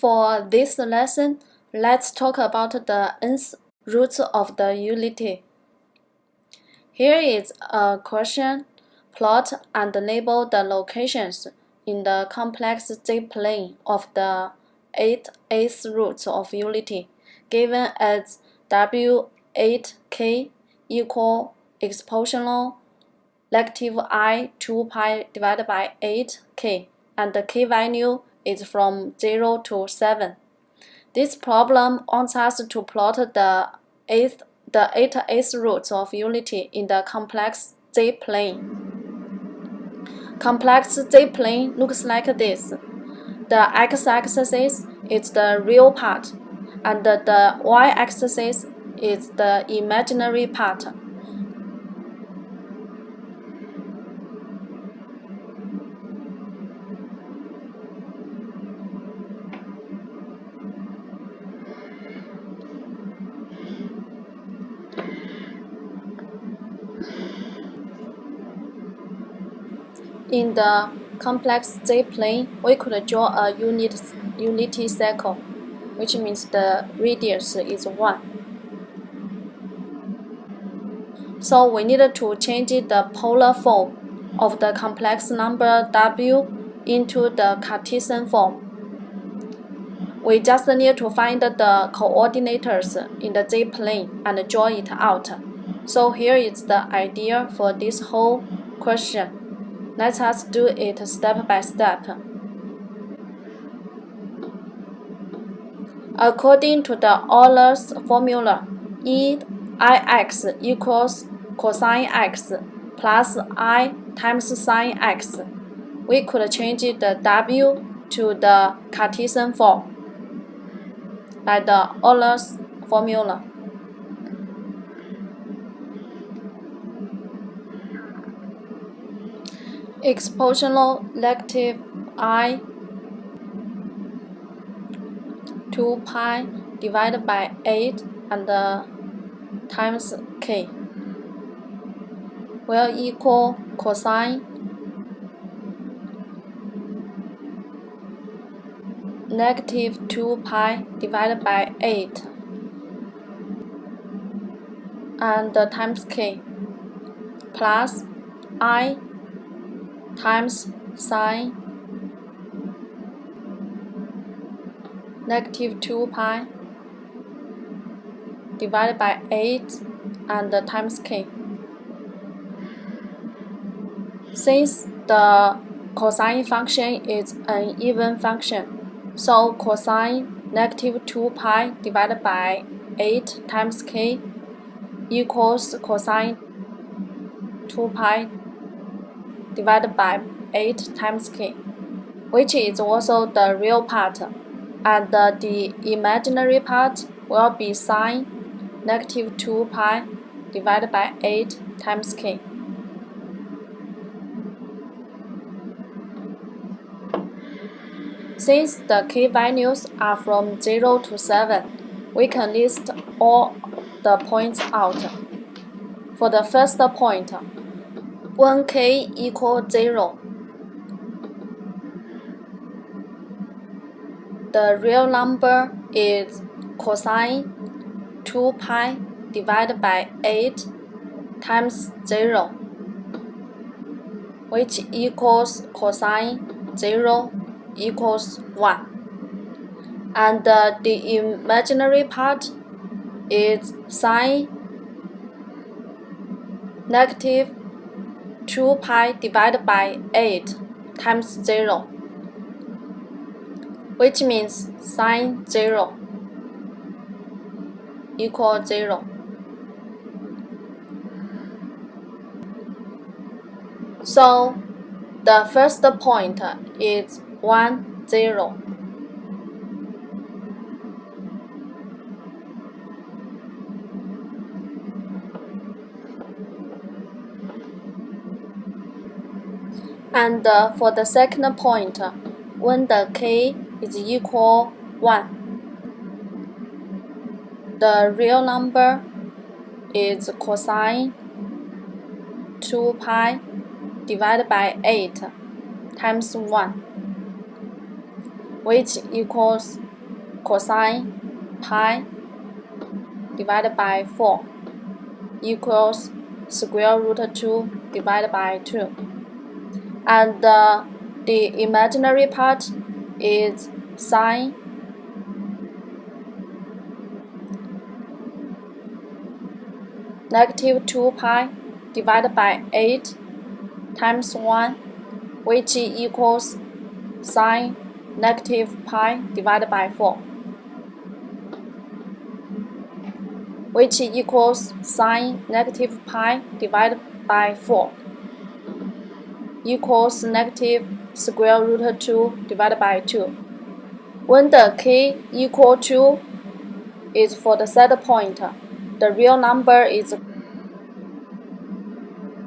For this lesson, let's talk about the nth roots of the unity. Here is a question. Plot and label the locations in the complex z-plane of the 8 nth roots of unity, given as W8k equal exponential negative I 2 pi divided by 8k, and the k value is from 0 to 7. This problem wants us to plot the 8 8th roots of unity in the complex z-plane. Complex z-plane looks like this. The x-axis is the real part, and the y-axis is the imaginary part. In the complex z-plane, we could draw a unity circle, which means the radius is 1. So we need to change the polar form of the complex number w into the Cartesian form. We just need to find the coordinates in the z-plane and draw it out. So here is the idea for this whole question. Let us do it step by step. According to the Euler's formula, Ix equals cosine x plus I times sine x, we could change the w to the Cartesian form by the Euler's formula. Exponential negative I 2 pi divided by 8 and times k will equal cosine negative 2 pi divided by 8 and times k plus I times sine negative 2 pi divided by 8 and times k. Since the cosine function is an even function, so cosine negative 2 pi divided by 8 times k equals cosine 2 pi divided by 8 times k, which is also the real part, and the imaginary part will be sine negative 2 pi divided by 8 times k. Since the k values are from 0 to 7, we can list all the points out. For the first point, when k equals 0, the real number is cosine 2 pi divided by 8 times 0, which equals cosine 0 equals 1. And the imaginary part is sine negative 2 pi divided by 8 times 0, which means sine 0 equals 0. So the first point is 1, 0. And for the second point, when the k is equal 1, the real number is cosine 2 pi divided by 8 times 1, which equals cosine pi divided by 4 equals square root 2 divided by 2. And the imaginary part is sine negative 2 pi divided by 8 times 1, which equals sine negative pi divided by 4, which equals sine negative pi divided by 4 equals negative square root 2 divided by 2. When the k equal 2 is for the set point, the real number is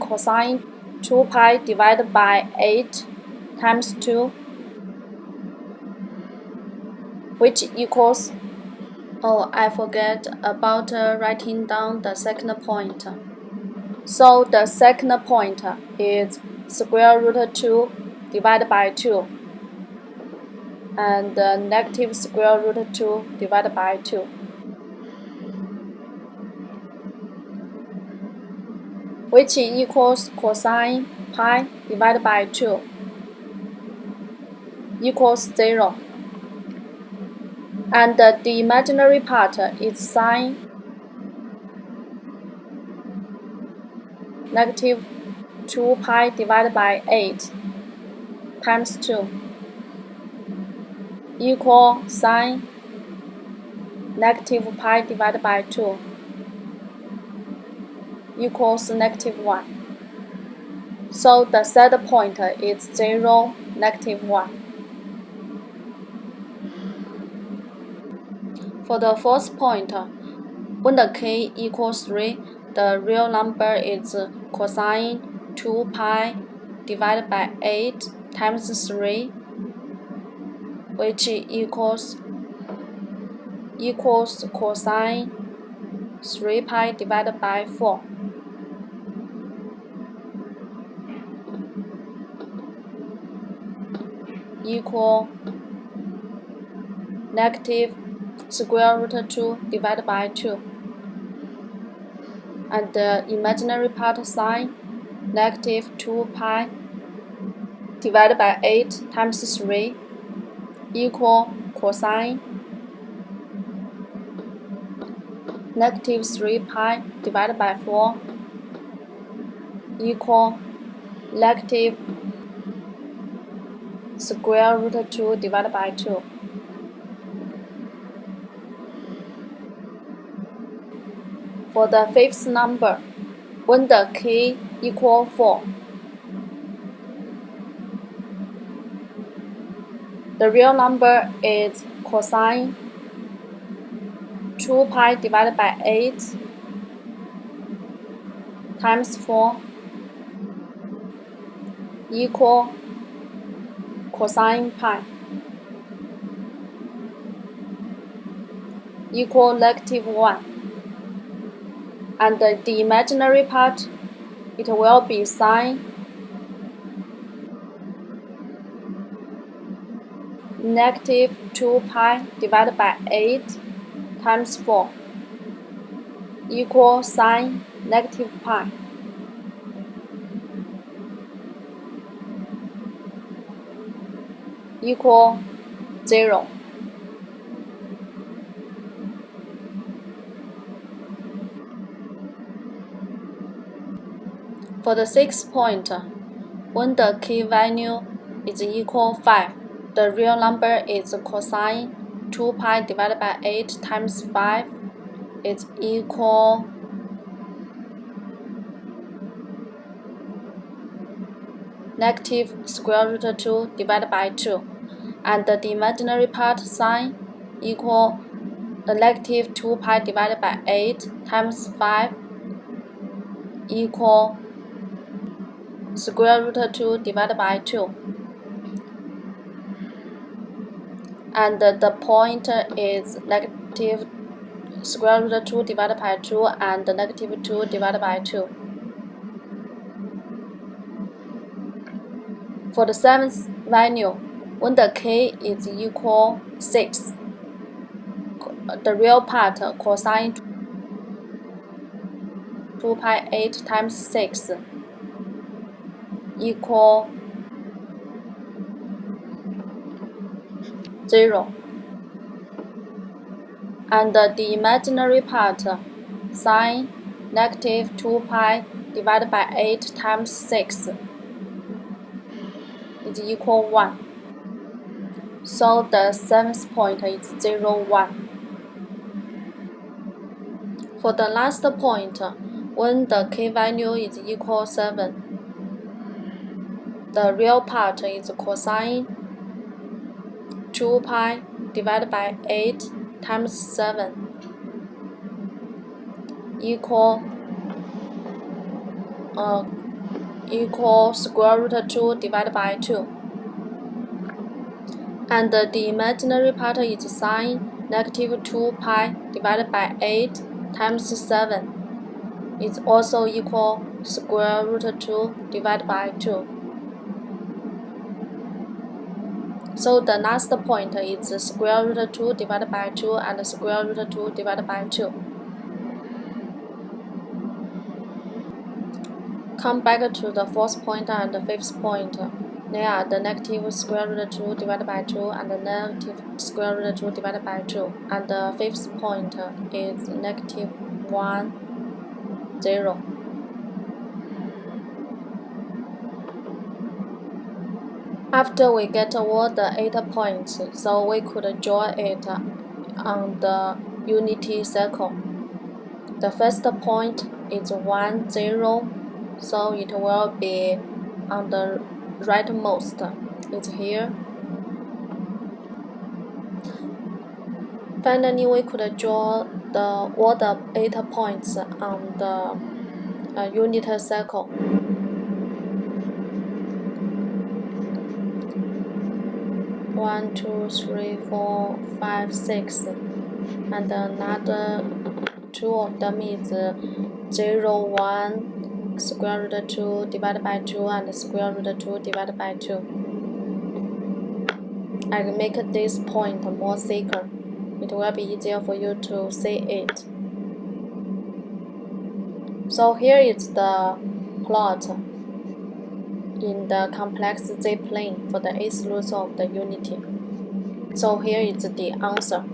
cosine 2 pi divided by 8 times 2, which equals, oh, I forget about writing down the second point. So the second point is square root 2 divided by 2 and negative square root 2 divided by 2, which equals cosine pi divided by 2 equals 0. And the imaginary part is sine negative 2 pi divided by 8 times 2 equal sine negative pi divided by 2 equals negative 1. So the set point is 0, negative 1. For the fourth point, when the k equals 3, the real number is cosine 2 pi divided by 8 times 3, which equals cosine 3 pi divided by 4. Equal negative square root 2 divided by 2. And the imaginary part sine negative 2 pi divided by 8 times 3 equal cosine negative 3 pi divided by 4 equal negative square root 2 divided by 2. For the fifth number, when the k equal 4, the real number is cosine 2 pi divided by 8 times 4 equal cosine pi equal negative 1. And the imaginary part, it will be sine negative 2 pi divided by 8 times 4 equal sine negative pi equal 0. For the sixth point, when the k value is equal 5, the real number is cosine 2 pi divided by 8 times 5 is equal negative square root 2 divided by 2. And the imaginary part sine equal negative 2 pi divided by 8 times 5 equal square root 2 divided by 2. And the point is negative square root 2 divided by 2 and negative 2 divided by 2. For the seventh value, when the k is equal 6, the real part cosine 2 pi 8 times 6 equal 0. And the imaginary part sine negative 2 pi divided by 8 times 6 is equal 1. So the seventh point is 0, 1. For the last point, when the k value is equal 7, the real part is cosine 2 pi divided by 8 times 7 equal square root 2 divided by 2. And the imaginary part is sine negative 2 pi divided by 8 times 7 is also equal square root 2 divided by 2. So the last point is square root 2 divided by 2 and square root 2 divided by 2. Come back to the fourth point and the fifth point. They are the negative square root 2 divided by 2 and the negative square root 2 divided by 2. And the fifth point is negative 1, 0. After we get all the 8 points, so we could draw it on the unity circle. The first point is 1, 0, so it will be on the rightmost. It's here. Finally, we could draw all the 8 points on the unit circle. 1, 2, 3, 4, 5, 6, and another 2 of them is 0, 1, square root 2 divided by 2 and square root 2 divided by 2. I will make this point more thicker. It will be easier for you to see it. So here is the plot in the complex z-plane for the eighth root of the unity. So here is the answer.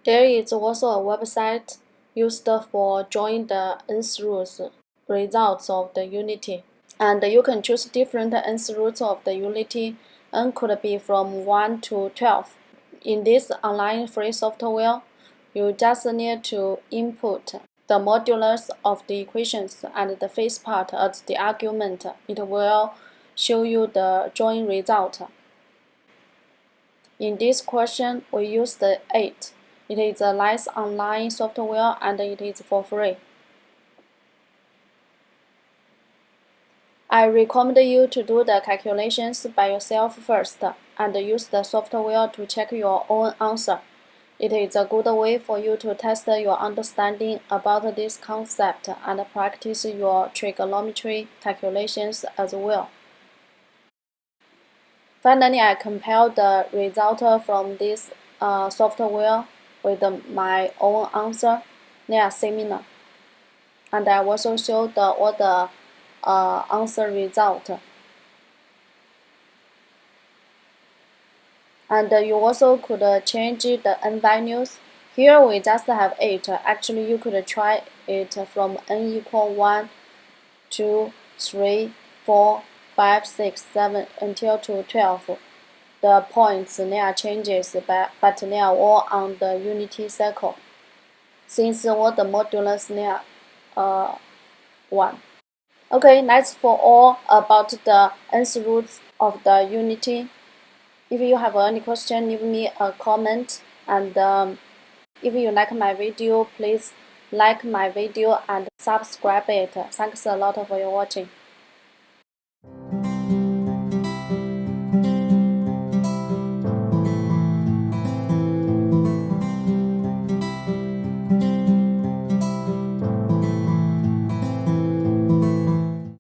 There is also a website used for drawing the nth root results of the unity. And you can choose different nth roots of the unity. N could be from 1 to 12. In this online free software, you just need to input the modulus of the equations and the phase part as the argument. It will show you the drawing result. In this question, we use the 8. It is a nice online software and it is for free. I recommend you to do the calculations by yourself first and use the software to check your own answer. It is a good way for you to test your understanding about this concept and practice your trigonometry calculations as well. Finally, I compared the result from this software with my own answer. They are similar. And I also showed all the answer result. And you also could change the n values. Here we just have 8. Actually, you could try it from n equal 1, 2, 3, 4, 5, 6, 7 until to 12. The points, they are changes, but they are all on the unity circle. Since all the modulus, they are 1. Okay, that's for all about the nth roots of the unity. If you have any question, leave me a comment. And if you like my video, please like my video and subscribe it. Thanks a lot for your watching.